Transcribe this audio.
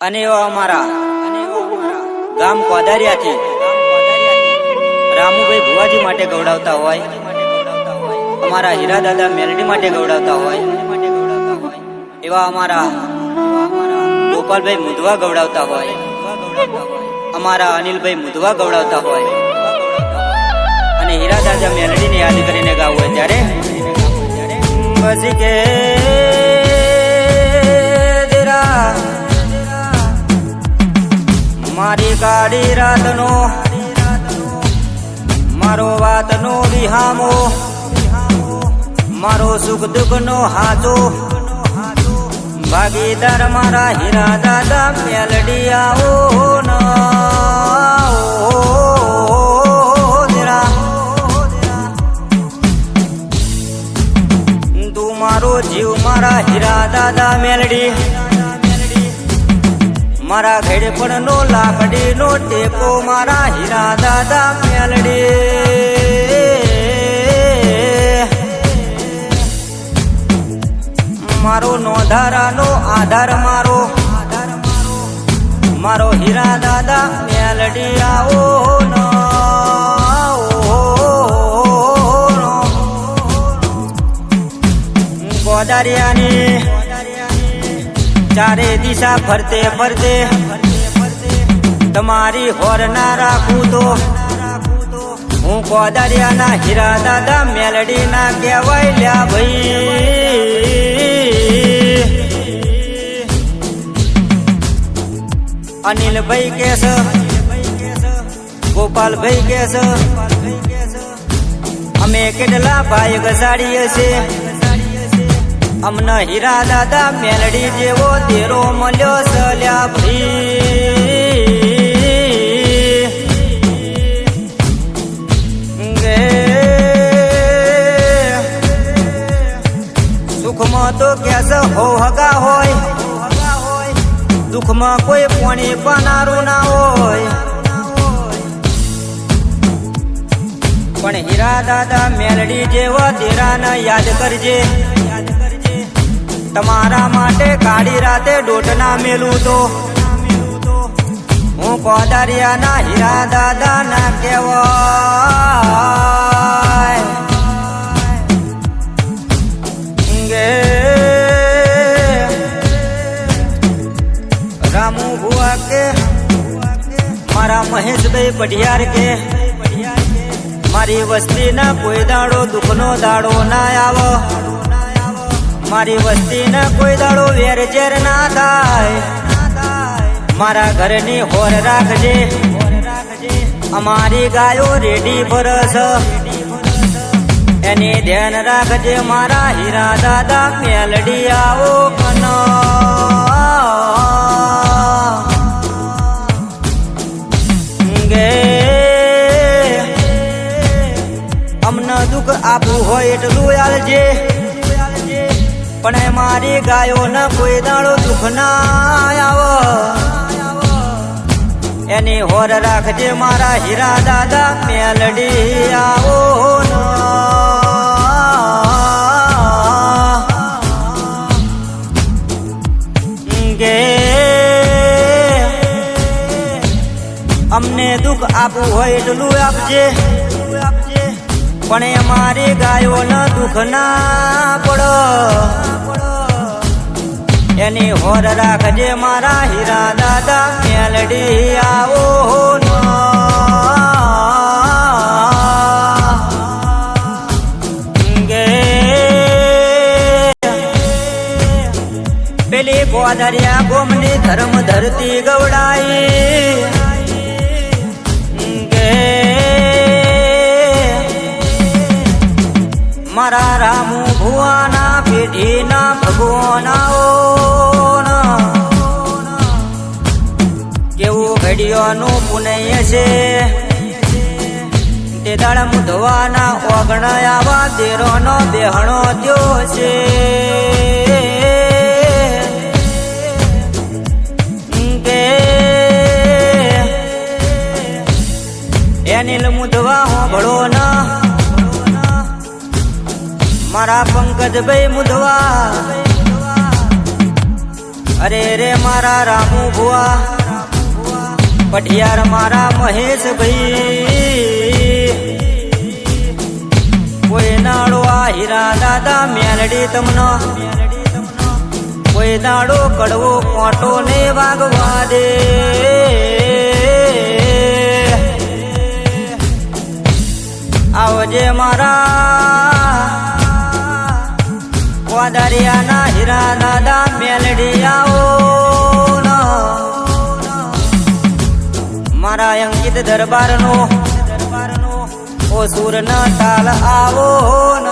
અને એવા અમારા ગામ કોદારિયાથી રામુભાઈ ભુવાજી માટે ગૌડાવતા હોય, અમારા હીરા દાદા મેલડી માટે ગૌડાવતા હોય, એવા અમારા ગોપાલભાઈ મુધવા ગૌડાવતા હોય, અમારા અનિલભાઈ મુધવા ગૌડાવતા હોય અને હીરા દાદા મેલડીને યાદ કરીને ગાવું હોય ત્યારે પછી કે મારી ગાડી રાતનો મારો વાતનો વિહામો મારો સુખ દુઃખનો હાચો ભાગીદાર મારા હીરા દાદા મેલડી આવો તું મારો જીવ મારા હીરા દાદા મેલડી મારા ઘેડપણ નો લાકડી નો ટેકો મારા હીરા દાદા મેલડી મારો નોધારાનો આધાર મારો હીરા દાદા મેલડી આવો ગોદારિયાની ચારે દિશા ફરતે ફરતે તમારી હોર ના રાખું તો હું કોદારિયાના હીરા દાદા મેલડી ના કહેવાય લ્યા ભાઈ. અનિલભાઈ કેસ, ગોપાલભાઈ કેસ, અમે કેટલા ભાઈ ગસાડીએ છે, અમને હીરા દાદા મેલડી જેવો દેરો મળ્યો સલ્યા ભાઈ. સુખમાં તો કેસ હો હગા હોય, દુઃખમાં કોઈ પાણી પાનારું ના હોય, પણ હીરા દાદા મેલડી જેવા દેરાને યાદ કરજે. તમારા માટે કાળી રાતે ડોટના મેલું તો હું કોદારિયાના હીરા દાદા ના કહેવાય. રામુ ભુવા કે મારા મહેશભાઈ પઢિયાર કે મારી વસ્તી ના કોઈ દાડો દુઃખનો દાડો ના આવો, મારી વસ્તી ના કોઈ દાડો વેર ઝેર ના થાય, મારા ઘરની હોર રાખજે, અમારી ગાયો રેડી ભરસ એની ધ્યાન રાખજે મારા હીરા દાદા મેલડી આવો કનો. અમને દુઃખ આપવું હોય એટલું આલજે, પણ મારી ગાયો ન કોઈ દાડો દુઃખ ના આવો, એની હોર રાખજે મારા હીરા દાદા મેલડી આવો. ગે અમને દુઃખ આપવું હોય એટલું આપજે, પણ અમારી ગાયો ન દુઃખ ના પડો, એની હોર રાખજે મારા હીરા દાદા મેલડી આવો. ગે પેલી કોદારિયા ગોમની ધર્મ ધરતી ગવડાઈ, મારા રામુ ભુવાના પેઢીના ભગવાનાઓ કેવું ઘડિયાનું પુનય છે, તે દાળ મુધવાના ઓગણ આવા દેરોનો બેહણો દ્યો છે. એનિલ મુધવા હોભળો ના મારા પંકજભાઈ મુધવા અરે રે મારા રામુ ભુવા, પઢિયાર મારા મહેશ ભાઈ, કોઈ દાડો આ હીરા દાદા મેલડી તમને, કોઈ દાડો કડવો કોટો ને વાગવા દે. આવજે મારા વાદરિયાના હીરા દાદા મેલડી આવો ન, મારા અંકિત દરબારનો ઓ સુર ના તાલ આવો ન.